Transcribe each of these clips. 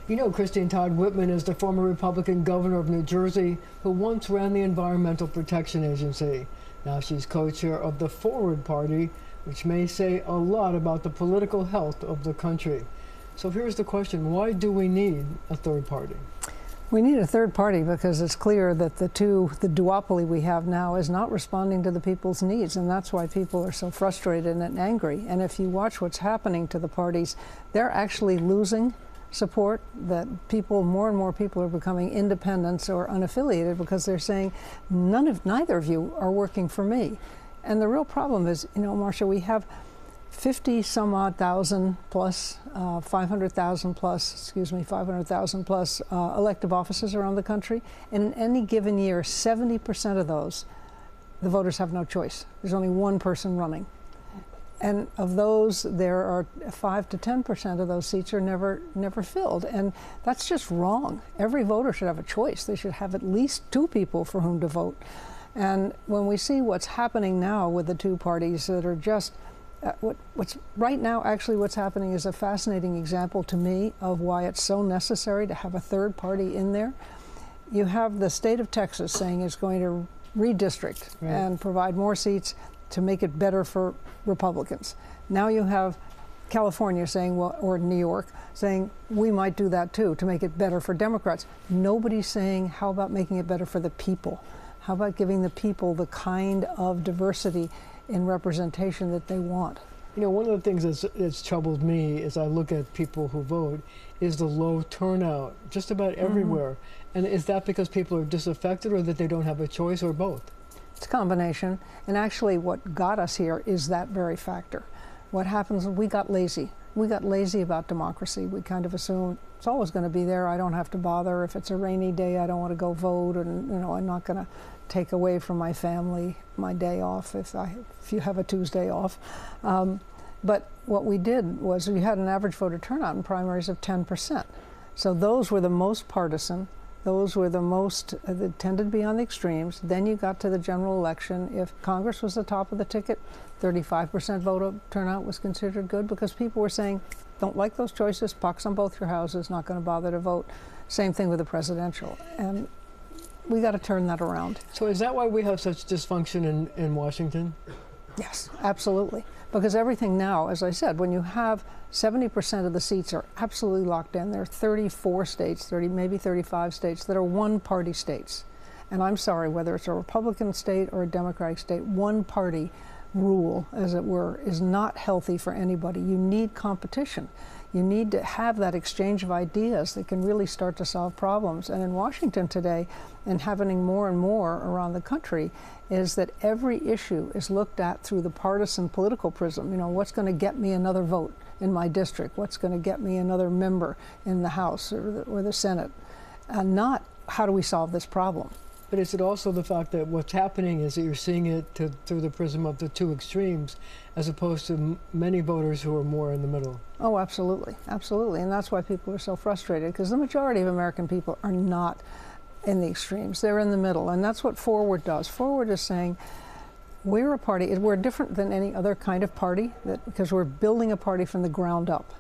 You know, Christine Todd Whitman is the former Republican governor of New Jersey who once ran the Environmental Protection Agency. Now she's co-chair of the Forward Party, which may say a lot about the political health of the country. So here's the question, why do we need a third party? We need a third party because it's clear that the duopoly we have now is not responding to the people's needs, and that's why people are so frustrated and angry. And if you watch what's happening to the parties, they're actually losing support, that more and more people are becoming independents or unaffiliated because they're saying neither of you are working for me. And the real problem is, you know, Marcia, we have 50 some odd thousand plus, 500,000 plus elective offices around the country. And in any given year, 70% of those, the voters have no choice. There's only one person running. And of those, there are 5 to 10% of those seats are never filled. And that's just wrong. Every voter should have a choice. They should have at least 2 people for whom to vote. And when we see what's happening now with the 2 parties that are just, what's happening is a fascinating example to me of why it's so necessary to have a third party in there. You have the state of Texas saying it's going to redistrict and provide more seats to make it better for Republicans. Now you have California saying, well, or New York saying, we might do that too to make it better for Democrats. Nobody's saying, how about making it better for the people? How about giving the people the kind of diversity in representation that they want? You know, one of the things that's troubled me as I look at people who vote is the low turnout just about everywhere. And is that because people are disaffected or that they don't have a choice, or both? It's a combination. And actually what got us here is that very factor. What happens is we got lazy. We got lazy about democracy. We kind of assumed it's always going to be there. I don't have to bother. If it's a rainy day, I don't want to go vote. And, you know, I'm not going to take away from my family my day off if you have a Tuesday off. But what we did was we had an average voter turnout in primaries of 10%. So those were the most partisan. Those were the most that tended to be on the extremes. Then you got to the general election. If Congress was the top of the ticket, 35% voter turnout was considered good because people were saying, don't like those choices, pox on both your houses, not going to bother to vote. Same thing with the presidential. And we got to turn that around. So is that why we have such dysfunction in Washington? Yes, absolutely. Because everything now, as I said, when you have 70% of the seats are absolutely locked in, there are 34 states, maybe 35 states that are one-party states. And I'm sorry, whether it's a Republican state or a Democratic state, one-party rule, as it were, is not healthy for anybody. You need competition. You need to have that exchange of ideas that can really start to solve problems. And in Washington today, and happening more and more around the country, is that every issue is looked at through the partisan political prism. You know, what's going to get me another vote in my district? What's going to get me another member in the House or the Senate? And not how do we solve this problem. But is it also the fact that what's happening is that you're seeing it through the prism of the 2 extremes, as opposed to many voters who are more in the middle? Oh, absolutely. Absolutely. And that's why people are so frustrated, because the majority of American people are not in the extremes. They're in the middle. And that's what Forward does. Forward is saying, we're a party. We're different than any other kind of party because we're building a party from the ground up.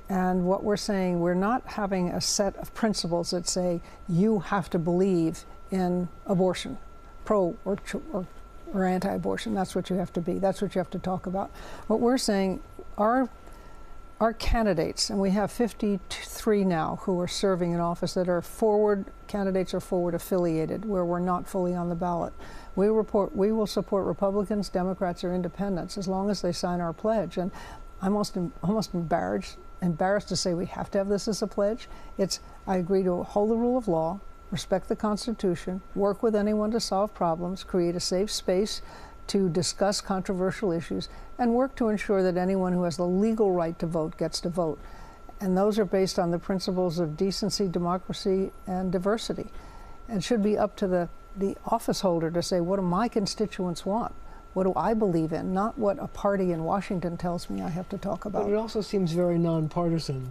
And what we're saying, we're not having a set of principles that say you have to believe in abortion, pro or anti-abortion. That's what you have to be. That's what you have to talk about. What we're saying, our candidates, and we have 53 now who are serving in office that are Forward candidates or Forward affiliated, where we're not fully on the ballot. We will support Republicans, Democrats, or Independents as long as they sign our pledge. And I'm almost embarrassed to say we have to have this as a pledge. It's, I agree to hold the rule of law, respect the Constitution, work with anyone to solve problems, create a safe space to discuss controversial issues, and work to ensure that anyone who has the legal right to vote gets to vote. And those are based on the principles of decency, democracy, and diversity. And should be up to the office holder to say, what do my constituents want? What do I believe in? Not what a party in Washington tells me I have to talk about. But it also seems very nonpartisan.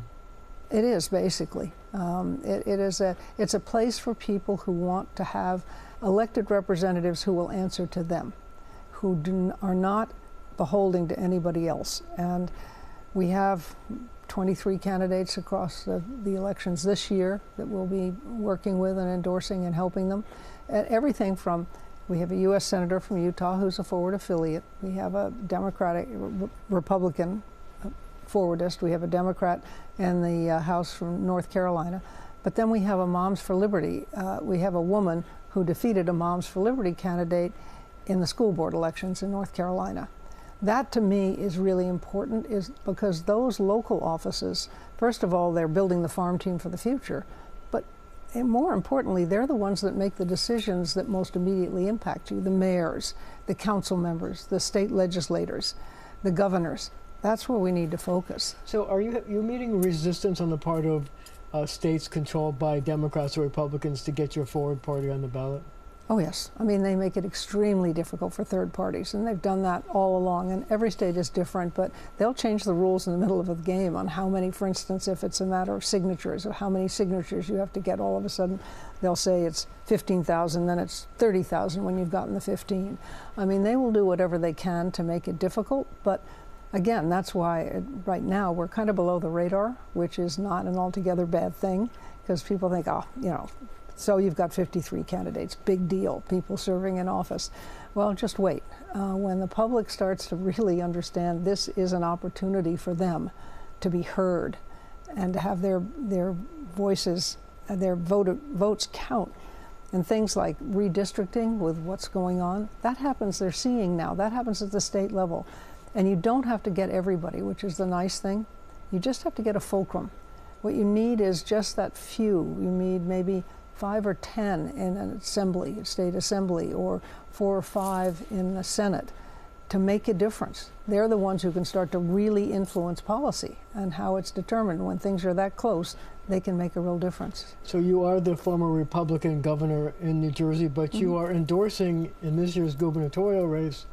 It is, basically. It's a place for people who want to have elected representatives who will answer to them, who are not beholden to anybody else. And we have 23 candidates across the elections this year that we'll be working with and endorsing and helping them. Everything from, we have a U.S. Senator from Utah who's a Forward affiliate. We have a Democratic, Republican forwardist. We have a Democrat in the House from North Carolina. But then we have a Moms for Liberty. We have a woman who defeated a Moms for Liberty candidate in the school board elections in North Carolina. That to me is really important, is because those local offices, first of all, they're building the farm team for the future, but more importantly, they're the ones that make the decisions that most immediately impact you. The mayors, the council members, the state legislators, the governors. That's where we need to focus. So are you meeting resistance on the part of states controlled by Democrats or Republicans to get your Forward Party on the ballot? Oh yes, I mean they make it extremely difficult for third parties, and they've done that all along, and every state is different, but they'll change the rules in the middle of the game on how many, for instance, if it's a matter of signatures, or how many signatures you have to get. All of a sudden they'll say it's 15,000, then it's 30,000 when you've gotten the 15. I mean, they will do whatever they can to make it difficult, but again, that's why right now we're kind of below the radar, which is not an altogether bad thing, because people think, oh, you know, so you've got 53 candidates, big deal, people serving in office. Well, just wait. When the public starts to really understand this is an opportunity for them to be heard and to have their voices, their votes count, and things like redistricting with what's going on, that happens, they're seeing now, that happens at the state level. And you don't have to get everybody, which is the nice thing. You just have to get a fulcrum. What you need is just that few. You need maybe 5 or 10 in an assembly, a state assembly, or 4 or 5 in the Senate to make a difference. They're the ones who can start to really influence policy and how it's determined. When things are that close, they can make a real difference. So you are the former Republican governor in New Jersey, but you are endorsing in this year's gubernatorial race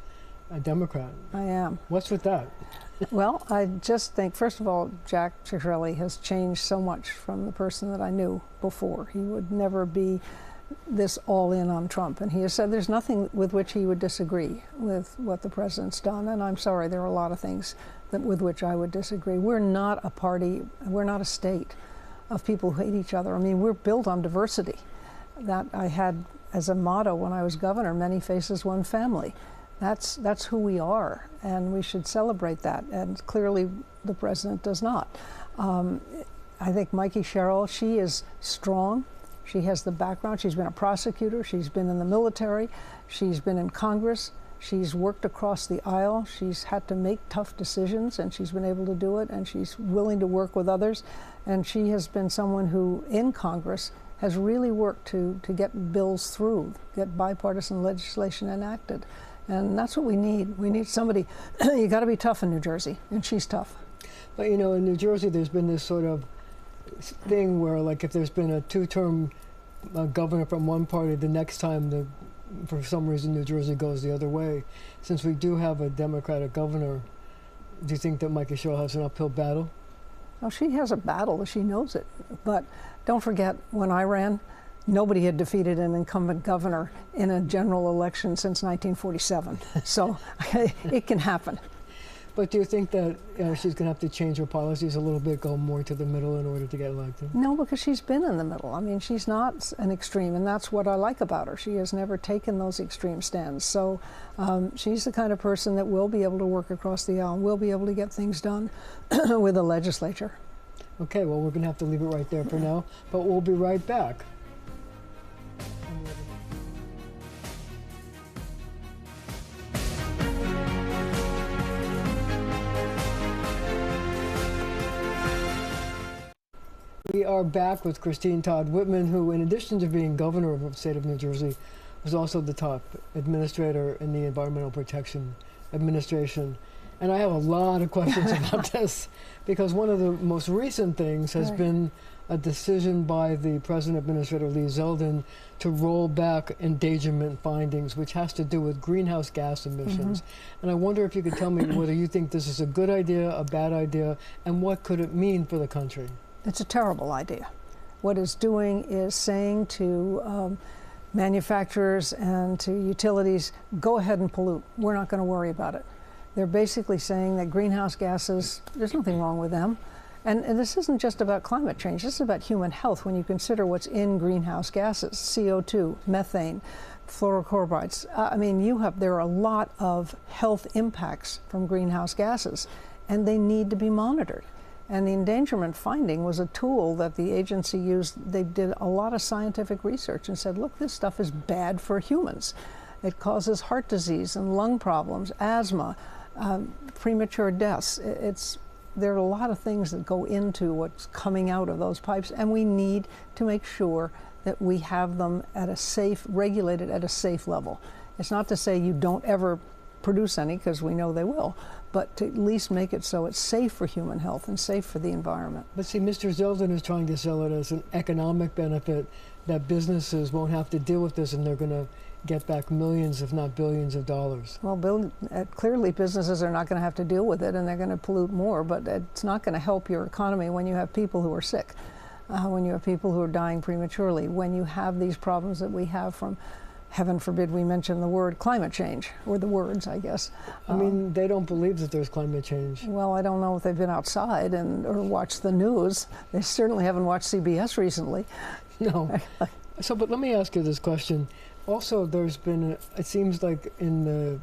a Democrat. I am. What's with that? Well, I just think, first of all, Jack Ciattarelli has changed so much from the person that I knew before. He would never be this all in on Trump. And he has said there's nothing with which he would disagree with what the president's done. And I'm sorry, there are a lot of things with which I would disagree. We're not a party, we're not a state of people who hate each other. I mean, we're built on diversity. That I had as a motto when I was governor, many faces, one family. That's who we are, and we should celebrate that, and clearly the president does not. I think Mikey Sherrill, she is strong. She has the background. She's been a prosecutor. She's been in the military. She's been in Congress. She's worked across the aisle. She's had to make tough decisions, and she's been able to do it, and she's willing to work with others. And she has been someone who, in Congress, has really worked to get bills through, get bipartisan legislation enacted. And that's what we need. We need somebody, you got to be tough in New Jersey, and she's tough. But you know, in New Jersey, there's been this sort of thing where, like, if there's been a 2-term governor from one party, the next time, for some reason, New Jersey goes the other way. Since we do have a Democratic governor, do you think that Mikey Sherrill has an uphill battle? Well, she has a battle. She knows it. But don't forget, when I ran, nobody had defeated an incumbent governor in a general election since 1947. So it can happen. But do you think that she's going to have to change her policies a little bit, go more to the middle in order to get elected? No, because she's been in the middle. I mean, she's not an extreme, and that's what I like about her. She has never taken those extreme stands. So she's the kind of person that will be able to work across the aisle, will be able to get things done with the legislature. Okay, well, we're going to have to leave it right there for now, but we'll be right back. We are back with Christine Todd Whitman, who, in addition to being governor of the state of New Jersey, was also the top administrator in the Environmental Protection Administration. And I have a lot of questions about this, because one of the most recent things has been a decision by the President Administrator Lee Zeldin to roll back endangerment findings, which has to do with greenhouse gas emissions. And I wonder if you could tell me whether you think this is a good idea, a bad idea, and what could it mean for the country? It's a terrible idea. What it's doing is saying to manufacturers and to utilities, go ahead and pollute. We're not going to worry about it. They're basically saying that greenhouse gases, there's nothing wrong with them. And this isn't just about climate change, this is about human health when you consider what's in greenhouse gases, CO2, methane, fluorocarbonates. I mean, there are a lot of health impacts from greenhouse gases, and they need to be monitored. And the endangerment finding was a tool that the agency used. They did a lot of scientific research and said, look, this stuff is bad for humans. It causes heart disease and lung problems, asthma, premature deaths. There are a lot of things that go into what's coming out of those pipes, and we need to make sure that we have them at a safe, regulated at a safe level. It's not to say you don't ever produce any, because we know they will, but to at least make it so it's safe for human health and safe for the environment. But see, Mr. Zeldin is trying to sell it as an economic benefit, that businesses won't have to deal with this and they're going to get back millions, if not billions of dollars. Well, clearly businesses are not going to have to deal with it, and they're going to pollute more, but it's not going to help your economy when you have people who are sick, when you have people who are dying prematurely, when you have these problems that we have from, heaven forbid we mention the word climate change, or the words, I guess. I mean, they don't believe that there's climate change. Well, I don't know if they've been outside or watched the news. They certainly haven't watched CBS recently. No. So, but let me ask you this question. Also, there's been, it seems like in the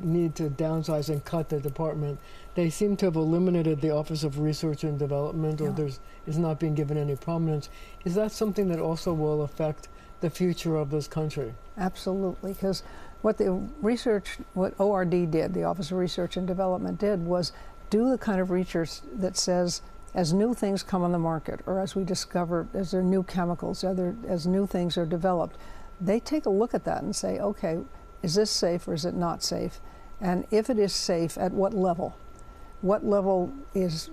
need to downsize and cut the department, they seem to have eliminated the Office of Research and Development, or is not being given any prominence. Is that something that also will affect the future of this country? Absolutely, because what ORD did, the Office of Research and Development did, was do the kind of research that says, as new things come on the market, or as we discover, as there are new chemicals, as new things are developed, they take a look at that and say, okay, is this safe or is it not safe? And if it is safe, at what level? What level is,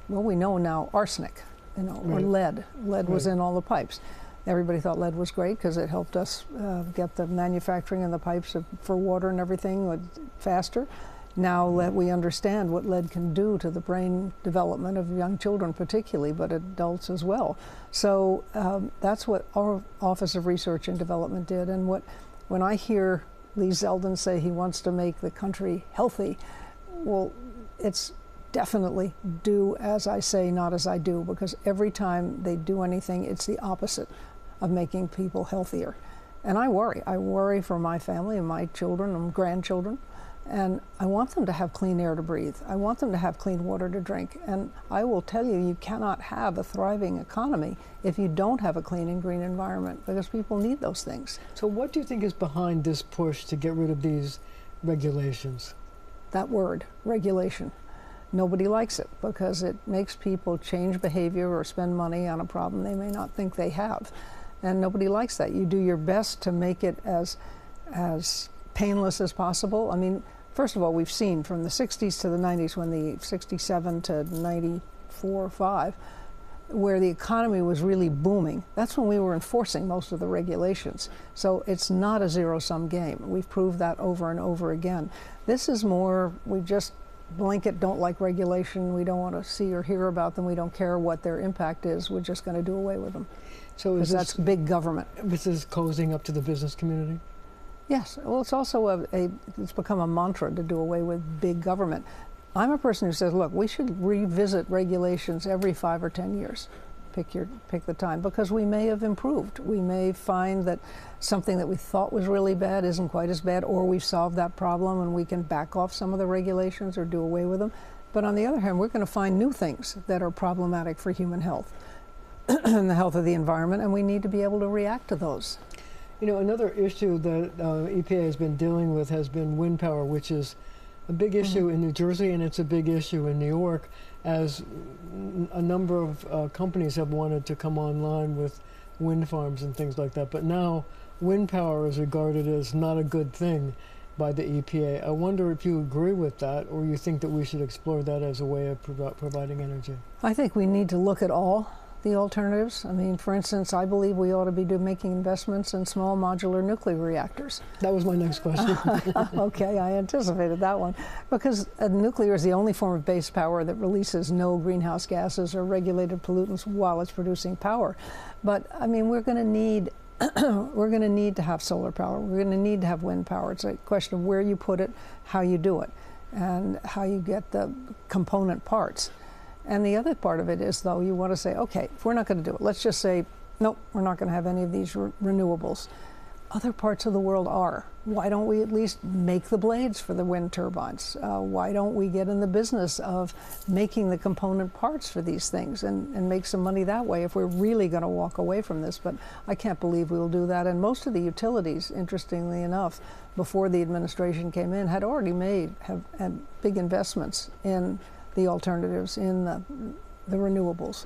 well, we know now arsenic, or lead. Lead was in all the pipes. Everybody thought lead was great because it helped us get the manufacturing and the pipes for water and everything faster. Now that we understand what lead can do to the brain development of young children particularly, but adults as well. So that's what our Office of Research and Development did. And when I hear Lee Zeldin say he wants to make the country healthy, well, it's definitely do as I say, not as I do, because every time they do anything, it's the opposite of making people healthier. And I worry. I worry for my family and my children and grandchildren. And I want them to have clean air to breathe. I want them to have clean water to drink. And I will tell you, you cannot have a thriving economy if you don't have a clean and green environment, because people need those things. So what do you think is behind this push to get rid of these regulations? That word, regulation. Nobody likes it because it makes people change behavior or spend money on a problem they may not think they have. And nobody likes that. You do your best to make it as painless as possible. I mean, first of all, we've seen from the 60s to the 90s, when the 67 to 94, 5, where the economy was really booming, that's when we were enforcing most of the regulations. So it's not a zero-sum game. We've proved that over and over again. This is more, we just blanket don't like regulation. We don't want to see or hear about them. We don't care what their impact is. We're just going to do away with them. So that's big government. This is cozying up to the business community? Yes. Well, it's also it's become a mantra to do away with big government. I'm a person who says, look, we should revisit regulations every 5 or 10 years. Pick the time, because we may have improved. We may find that something that we thought was really bad isn't quite as bad, or we've solved that problem and we can back off some of the regulations or do away with them. But on the other hand, we're going to find new things that are problematic for human health and the health of the environment, and we need to be able to react to those. You know, another issue that EPA has been dealing with has been wind power, which is a big issue in New Jersey, and it's a big issue in New York, as a number of companies have wanted to come online with wind farms and things like that. But now wind power is regarded as not a good thing by the EPA. I wonder if you agree with that, or you think that we should explore that as a way of providing energy. I think we need to look at all the alternatives. I mean, for instance, I believe we ought to be making investments in small modular nuclear reactors. That was my next question. Okay, I anticipated that one. Because nuclear is the only form of base power that releases no greenhouse gases or regulated pollutants while it's producing power. But I mean, we're going to need to have solar power. We're going to need to have wind power. It's a question of where you put it, how you do it, and how you get the component parts. And the other part of it is, though, you want to say, okay, if we're not going to do it, let's just say, nope, we're not going to have any of these renewables. Other parts of the world are. Why don't we at least make the blades for the wind turbines? Why don't we get in the business of making the component parts for these things and make some money that way if we're really going to walk away from this? But I can't believe we'll do that. And most of the utilities, interestingly enough, before the administration came in, had already had big investments in the alternatives, in the renewables.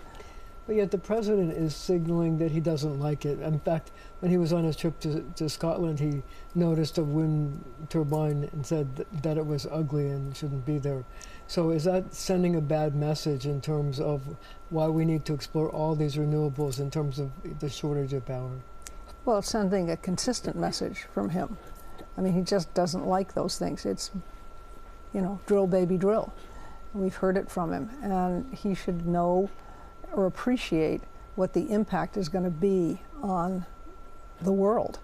But yet the president is signaling that he doesn't like it. In fact, when he was on his trip to Scotland, he noticed a wind turbine and said that it was ugly and shouldn't be there. So is that sending a bad message in terms of why we need to explore all these renewables in terms of the shortage of power? Well, it's sending a consistent message from him. I mean, he just doesn't like those things. It's, drill, baby, drill. We've heard it from him, and he should know or appreciate what the impact is going to be on the world.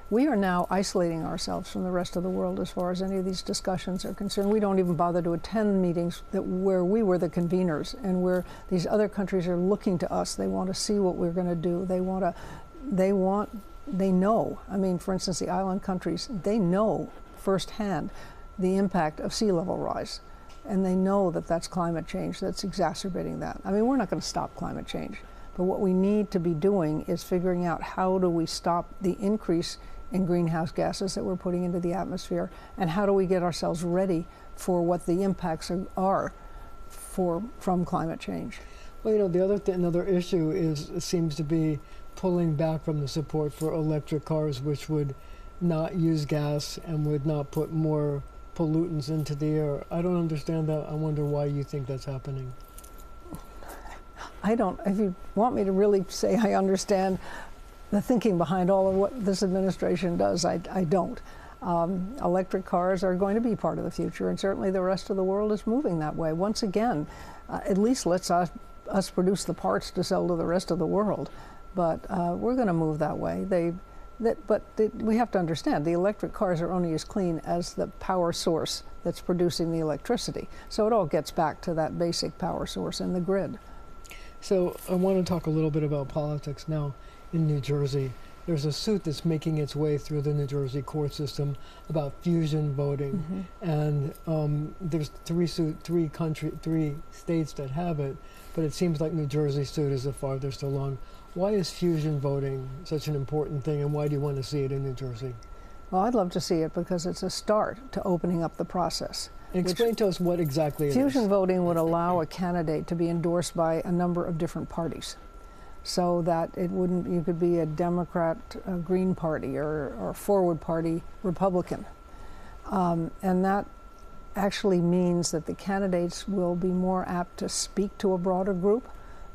We are now isolating ourselves from the rest of the world as far as any of these discussions are concerned. We don't even bother to attend meetings where we were the conveners and where these other countries are looking to us. They want to see what we're going to do. They know. I mean, for instance, the island countries, they know firsthand the impact of sea level rise. And they know that that's climate change that's exacerbating that. I mean, we're not going to stop climate change. But what we need to be doing is figuring out how do we stop the increase in greenhouse gases that we're putting into the atmosphere, and how do we get ourselves ready for what the impacts are from climate change. Well, another issue seems to be pulling back from the support for electric cars, which would not use gas and would not put more pollutants into the air. I don't understand that. I wonder why you think that's happening. I don't. If you want me to really say I understand the thinking behind all of what this administration does, I don't. Electric cars are going to be part of the future, and certainly the rest of the world is moving that way. Once again, at least let's us produce the parts to sell to the rest of the world. But we're going to move that way. We have to understand, the electric cars are only as clean as the power source that's producing the electricity. So it all gets back to that basic power source in the grid. So I want to talk a little bit about politics now in New Jersey. There's a suit that's making its way through the New Jersey court system about fusion voting. Mm-hmm. And there's three states that have it, but it seems like New Jersey's suit is the farthest along. Why is fusion voting such an important thing, and why do you want to see it in New Jersey? Well, I'd love to see it because it's a start to opening up the process. Explain to us what exactly it is. Fusion voting would allow a candidate to be endorsed by a number of different parties, so that you could be a Democrat, a Green Party, or a Forward Party Republican. And that actually means that the candidates will be more apt to speak to a broader group,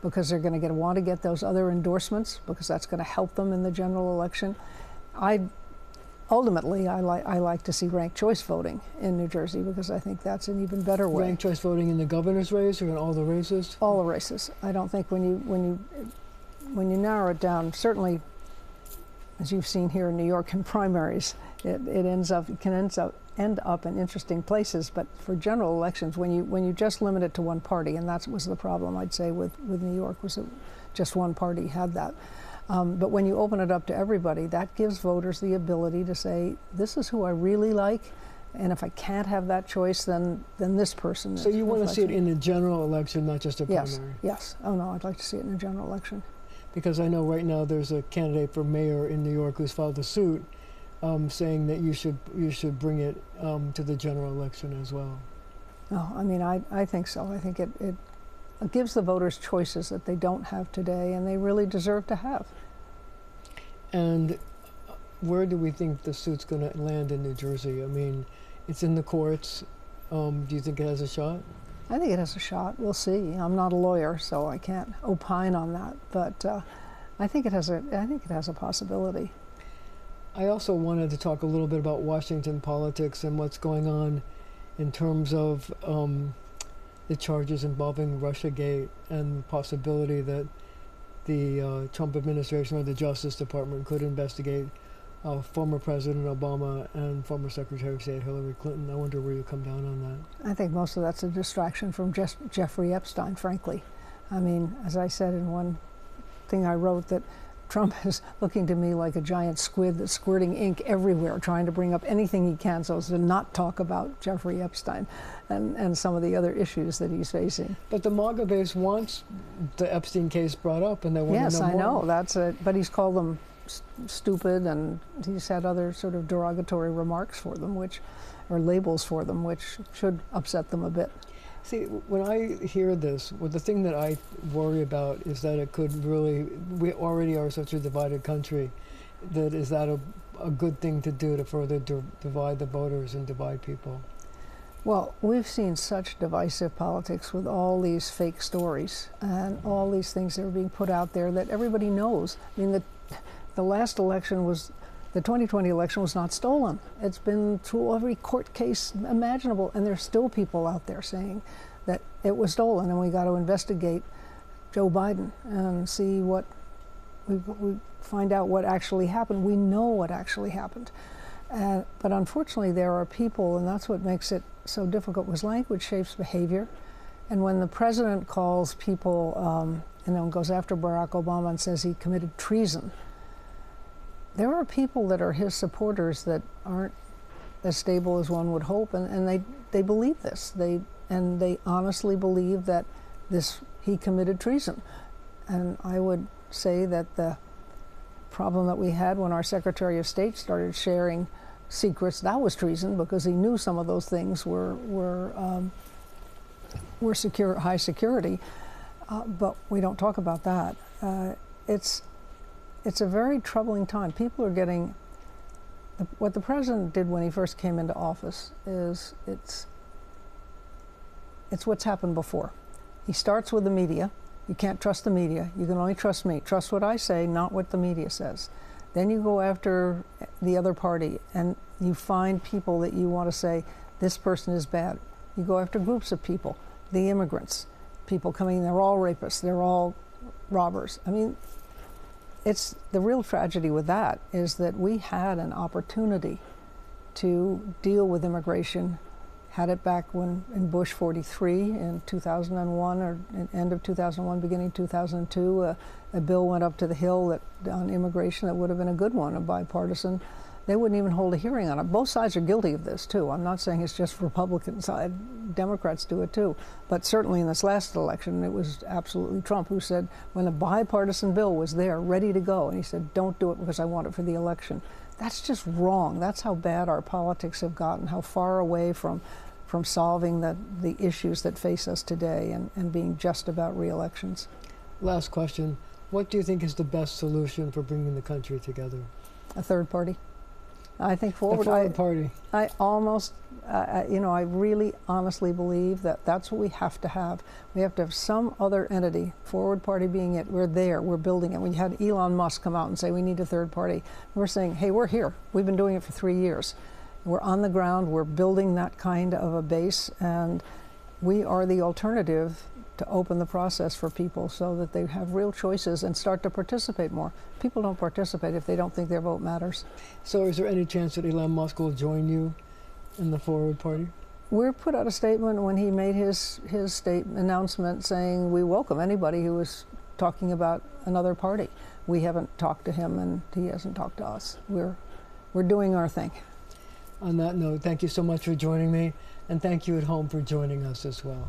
because they're going to want to get those other endorsements, because that's going to help them in the general election. Ultimately, I like to see ranked choice voting in New Jersey, because I think that's an even better way. Ranked choice voting in the governor's race or in all the races? All the races. I don't think when you narrow it down, certainly, as you've seen here in New York in primaries, it can end up in interesting places. But for general elections, when you just limit it to one party, and that was the problem, I'd say, with New York, was that just one party had that. But when you open it up to everybody, that gives voters the ability to say, this is who I really like, and if I can't have that choice, then this person. So you want to see it in a general election, not just a primary? Yes. Oh no, I'd like to see it in a general election. Because I know right now there's a candidate for mayor in New York who's filed a suit saying that you should bring it to the general election as well. No, I mean, I think so. I think it gives the voters choices that they don't have today, and they really deserve to have. And where do we think the suit's going to land in New Jersey? I mean, it's in the courts. Do you think it has a shot? I think it has a shot. We'll see. I'm not a lawyer, so I can't opine on that. But I think it has a possibility. I also wanted to talk a little bit about Washington politics and what's going on in terms of the charges involving Russiagate and the possibility that the Trump administration or the Justice Department could investigate former President Obama and former Secretary of State Hillary Clinton. I wonder where you come down on that. I think most of that's a distraction from just Jeffrey Epstein, frankly. I mean, as I said in one thing I wrote, that Trump is looking to me like a giant squid that's squirting ink everywhere, trying to bring up anything he can so as to not talk about Jeffrey Epstein and some of the other issues that he's facing. But the MAGA base wants the Epstein case brought up, and they want yes, to know more. Yes, I know. That's it. But he's called them stupid, and he's had other sort of derogatory remarks for them, or labels for them, which should upset them a bit. See, when I hear this, well, the thing that I worry about is that it could really, we already are such a divided country, that is that a good thing to do to further divide the voters and divide people? Well, we've seen such divisive politics with all these fake stories and all these things that are being put out there that everybody knows. I mean, the last election was, the 2020 election was not stolen. It's been through every court case imaginable, and there's still people out there saying that it was stolen, and we got to investigate Joe Biden and see what, we find out what actually happened. We know what actually happened. But unfortunately, there are people, and that's what makes it so difficult, because language shapes behavior. And when the president calls people, goes after Barack Obama and says he committed treason, there are people that are his supporters that aren't as stable as one would hope, and they believe this. They honestly believe that he committed treason. And I would say that the problem that we had when our Secretary of State started sharing secrets, that was treason, because he knew some of those things were high security. But we don't talk about that. It's a very troubling time. People are getting, what the president did when he first came into office is, it's what's happened before. He starts with the media. You can't trust the media. You can only trust me. Trust what I say, not what the media says. Then you go after the other party, and you find people that you want to say, this person is bad. You go after groups of people, the immigrants, people coming in, they're all rapists, they're all robbers. I mean, it's the real tragedy with that is that we had an opportunity to deal with immigration, had it back when in Bush 43 in 2001, or end of 2001, beginning 2002, a bill went up to the Hill on immigration that would have been a good one, a bipartisan. They wouldn't even hold a hearing on it. Both sides are guilty of this too. I'm not saying it's just Republican side. Democrats do it too. But certainly in this last election, it was absolutely Trump who said, when a bipartisan bill was there, ready to go, and he said, don't do it because I want it for the election. That's just wrong. That's how bad our politics have gotten, how far away from solving the issues that face us today and being just about re-elections. Last question. What do you think is the best solution for bringing the country together? A third party. I think forward. The forward party. I almost, I really honestly believe that that's what we have to have. We have to have some other entity, forward party being it. We're there, we're building it. When you had Elon Musk come out and say we need a third party, we're saying, hey, we're here. We've been doing it for 3 years. We're on the ground, we're building that kind of a base, and we are the alternative to open the process for people so that they have real choices and start to participate more. People don't participate if they don't think their vote matters. So is there any chance that Elon Musk will join you in the forward party? We put out a statement when he made his announcement saying we welcome anybody who is talking about another party. We haven't talked to him and he hasn't talked to us. We're doing our thing. On that note, thank you so much for joining me, and thank you at home for joining us as well.